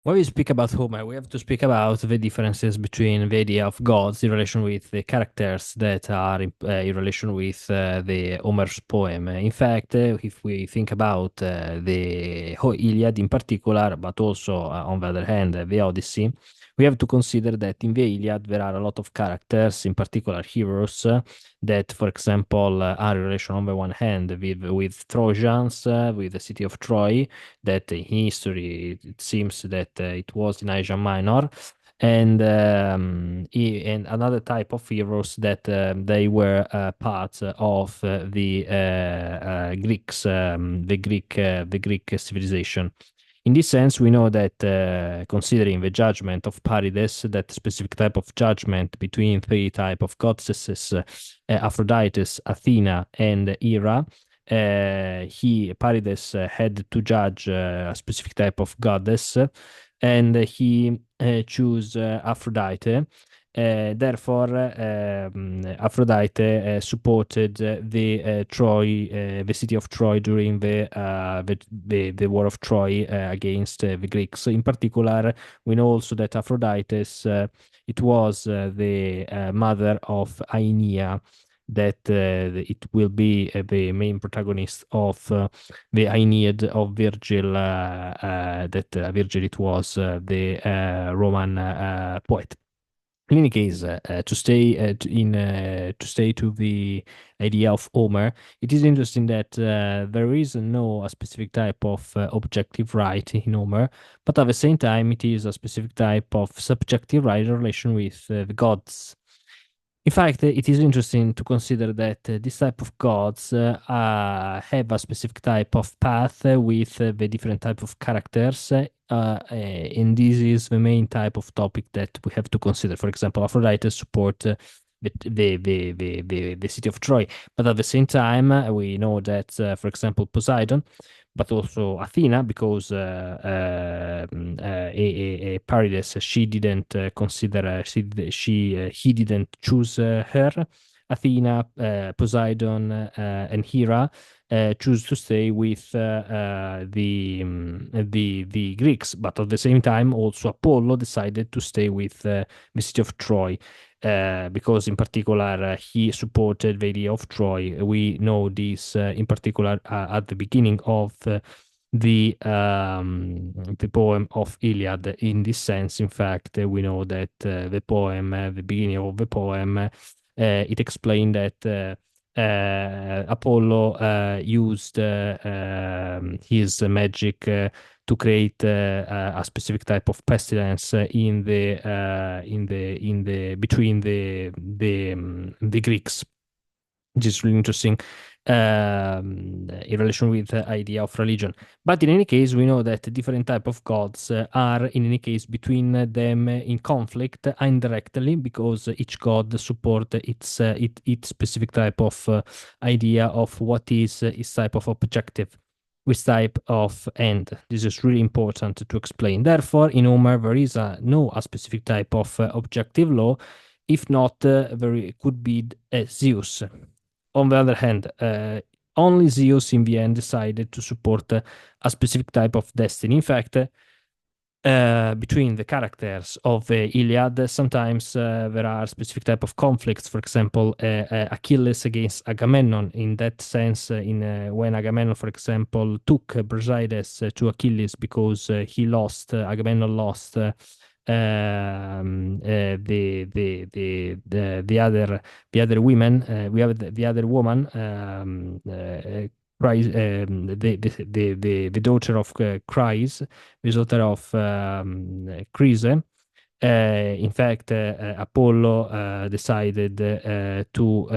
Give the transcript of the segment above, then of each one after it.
When we speak about Homer, we have to speak about the differences between the idea of gods in relation with the characters that are in relation with the Homer's poem. In fact, if we think about the Iliad in particular, but also on the other hand, the Odyssey, we have to consider that in the Iliad there are a lot of characters, in particular heroes, that, for example, are in relation on the one hand with Trojans, with the city of Troy, that in history it seems that it was in Asia Minor, and and another type of heroes that they were part of Greeks, the Greek civilization. In this sense, we know that considering the judgment of Parides, that specific type of judgment between three type of goddesses, Aphrodite, Athena, and Hera, Parides had to judge a specific type of goddess, and he chose Aphrodite. Therefore, Aphrodite supported the city of Troy during the war of Troy against the Greeks. In particular, we know also that Aphrodite it was the mother of Aeneas, that it will be the main protagonist of the Aeneid of Virgil, that Virgil it was the Roman poet. In any case, to stay to the idea of Homer, it is interesting that there is no a specific type of objective right in Homer, but at the same time, it is a specific type of subjective right in relation with the gods. In fact, it is interesting to consider that this type of gods have a specific type of path with the different type of characters, and this is the main type of topic that we have to consider. For example, Aphrodite support the city of Troy, but at the same time, we know that, for example, Poseidon, but also Athena, because Parides, she didn't consider he didn't choose her. Athena, Poseidon, and Hera choose to stay with the Greeks, but at the same time, also Apollo decided to stay with the city of Troy. Because in particular he supported the idea of Troy. We know this in particular at the beginning of the poem of Iliad. In this sense, in fact, we know that the poem, the beginning of the poem, it explained that Apollo used his magic to create a specific type of pestilence in the between the Greeks, which is really interesting in relation with the idea of religion. But in any case, we know that different type of gods are in any case between them in conflict indirectly, because each god support its specific type of idea of what is its type of objective, which type of end. This is really important to explain. Therefore, in Homer, there is no a specific type of objective law. If not, there could be Zeus. On the other hand, only Zeus in the end decided to support a specific type of destiny. In fact, between the characters of the Iliad, sometimes there are specific type of conflicts. For example, Achilles against Agamemnon. In that sense, when Agamemnon, for example, took Brasidas to Achilles because Agamemnon lost the other women. We have the other woman. The daughter of Chryse, the daughter of Chryse. In fact, Apollo decided to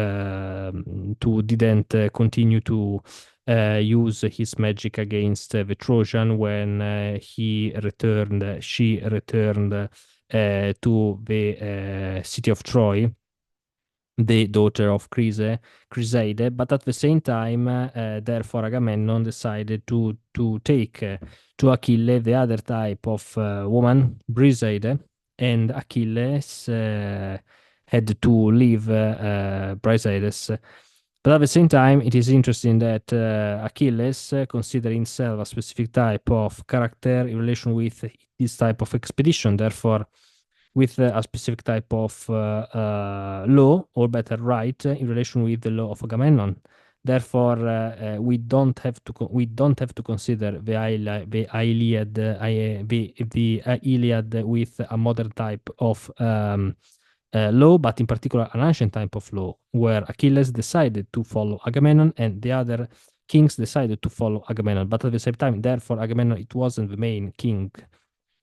didn't continue to use his magic against the Trojan when she returned to the city of Troy, the daughter of Chryseide. But at the same time, therefore, Agamemnon decided to take to Achilles the other type of woman, Briseide, and Achilles had to leave Briseis. But at the same time, it is interesting that Achilles considers himself a specific type of character in relation with this type of expedition. Therefore, with a specific type of law, or better, right, in relation with the law of Agamemnon. Therefore, we don't have to consider the Iliad, the Iliad with a modern type of law, but in particular an ancient type of law, where Achilles decided to follow Agamemnon and the other kings decided to follow Agamemnon. But at the same time, therefore, Agamemnon, it wasn't the main king.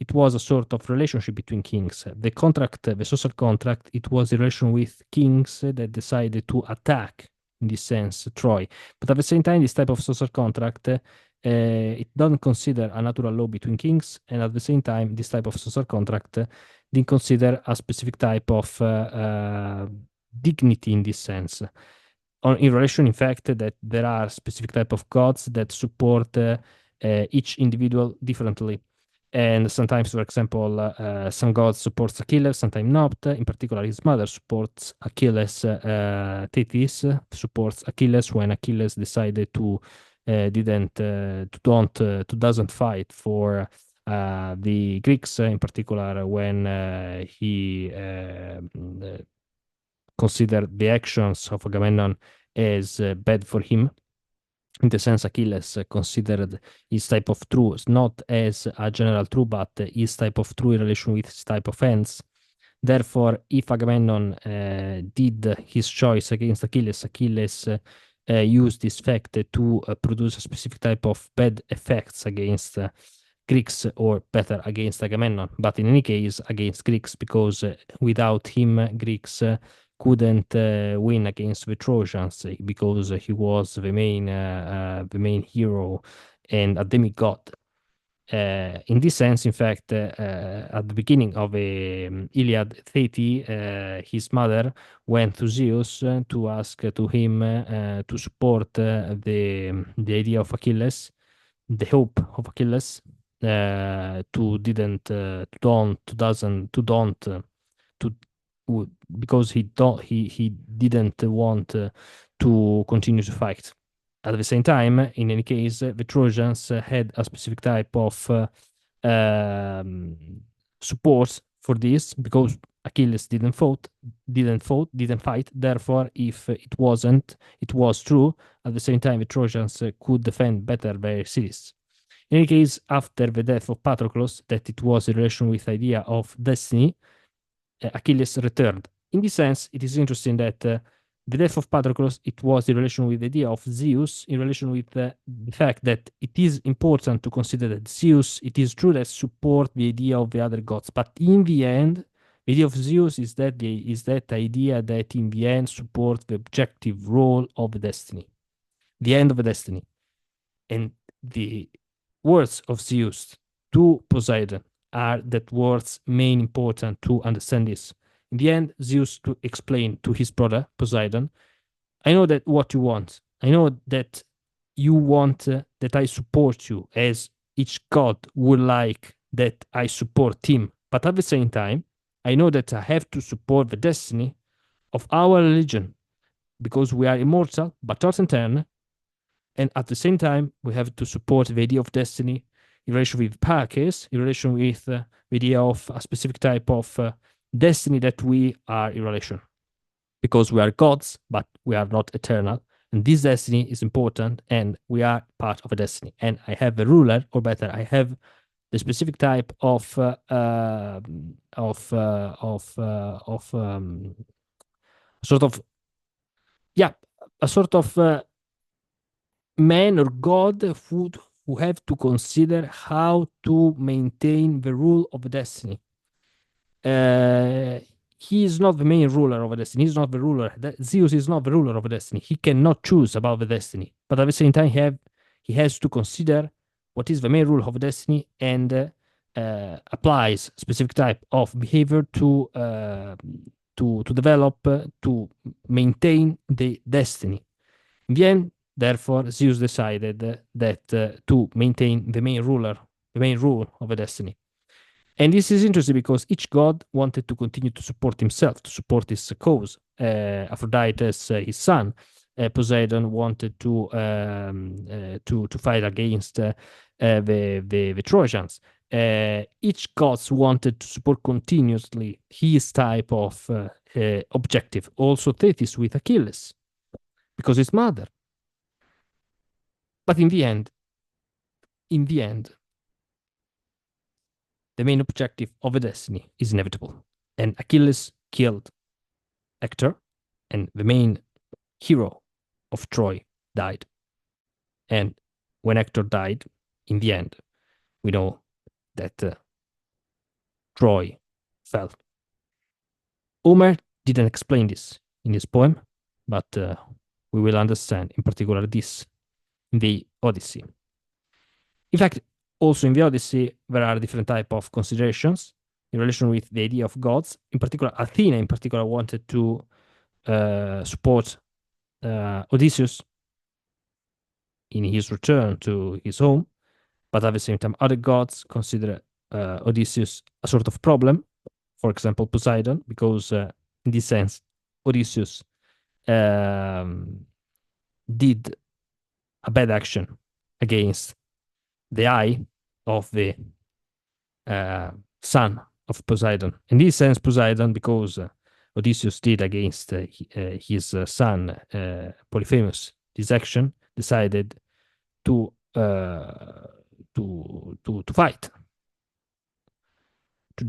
It was a sort of relationship between kings. The contract, the social contract, it was a relation with kings that decided to attack, in this sense, Troy. But at the same time, this type of social contract, it doesn't consider a natural law between kings, and at the same time, this type of social contract didn't consider a specific type of dignity in this sense. In relation, in fact, that there are specific type of gods that support each individual differently. And sometimes, for example, some gods supports Achilles, sometimes not. In particular, his mother supports Achilles. Thetis supports Achilles when Achilles decided to doesn't fight for the Greeks, in particular when he considered the actions of Agamemnon as bad for him. In the sense, Achilles considered his type of truth not as a general truth, but his type of truth in relation with his type of ends. Therefore, if Agamemnon did his choice against Achilles, Achilles used this fact to produce a specific type of bad effects against Greeks, or better, against Agamemnon. But in any case, against Greeks, because without him, Greeks couldn't win against the Trojans, because he was the main hero and a demigod. In this sense, in fact, at the beginning of Iliad, Thetis, his mother, went to Zeus to ask to him to support the idea of Achilles, the hope of Achilles, because he didn't want to continue to fight. At the same time, in any case, the Trojans had a specific type of support for this, because Achilles didn't fight. Therefore, if it was true. At the same time, the Trojans could defend better their cities. In any case, after the death of Patroclus, that it was in relation with the idea of destiny, Achilles returned. In this sense, it is interesting that the death of Patroclus, it was in relation with the idea of Zeus, in relation with the fact that it is important to consider that Zeus, it is true that support the idea of the other gods, but in the end, the idea of Zeus is that idea that in the end supports the objective role of the destiny, the end of the destiny. And the words of Zeus to Poseidon are that words main important to understand this. In the end, Zeus to explain to his brother Poseidon, I know that what you want. I know that you want that I support you, as each god would like that I support him. But at the same time, I know that I have to support the destiny of our religion, because we are immortal but not eternal. And at the same time, we have to support the idea of destiny in relation with Paracase, in relation with the idea of a specific type of destiny that we are in relation. Because we are gods, but we are not eternal. And this destiny is important, and we are part of a destiny. And I have a ruler, or better, I have the specific type of sort of, yeah, a sort of man or god who have to consider how to maintain the rule of destiny. He is not the main ruler of a destiny. He's not the ruler. Zeus is not the ruler of a destiny. He cannot choose about the destiny. But at the same time, he has to consider what is the main rule of destiny, and applies specific type of behavior to develop, to maintain the destiny. In the end, therefore, Zeus decided that to maintain the main rule of a destiny. And this is interesting because each god wanted to continue to support himself, to support his cause. Aphrodite, his son, Poseidon wanted to fight against the Trojans. Each gods wanted to support continuously his type of objective. Also Thetis with Achilles, because his mother. But in the end, the main objective of a destiny is inevitable. And Achilles killed Hector, and the main hero of Troy died. And when Hector died, in the end, we know that Troy fell. Homer didn't explain this in his poem, but we will understand in particular this in the Odyssey. In fact, also in the Odyssey, there are different type of considerations in relation with the idea of gods. In particular, Athena in particular wanted to support Odysseus in his return to his home, but at the same time, other gods consider Odysseus a sort of problem. For example, Poseidon, because in this sense, Odysseus did a bad action against the eye of the son of Poseidon. In this sense, Poseidon, because Odysseus did against his son Polyphemus this action, decided to fight, to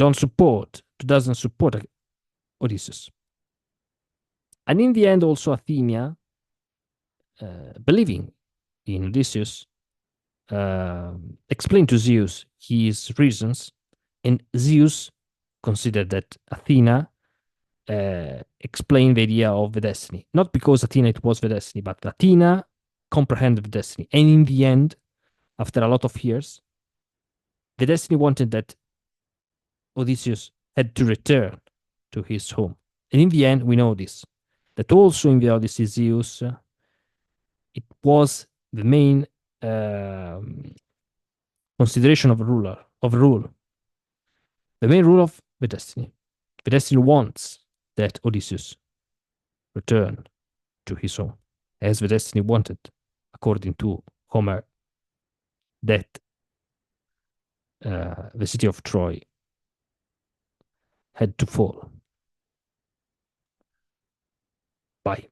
doesn't support Odysseus. And in the end, also Athena, believing in Odysseus, explained to Zeus his reasons, and Zeus considered that Athena explained the idea of the destiny. Not because Athena it was the destiny, but Athena comprehended the destiny. And in the end, after a lot of years, the destiny wanted that Odysseus had to return to his home. And in the end, we know this, that also in the Odyssey, Zeus, it was the main consideration of rule. The main rule of the destiny. The destiny wants that Odysseus return to his home, as the destiny wanted, according to Homer, that the city of Troy had to fall. Bye.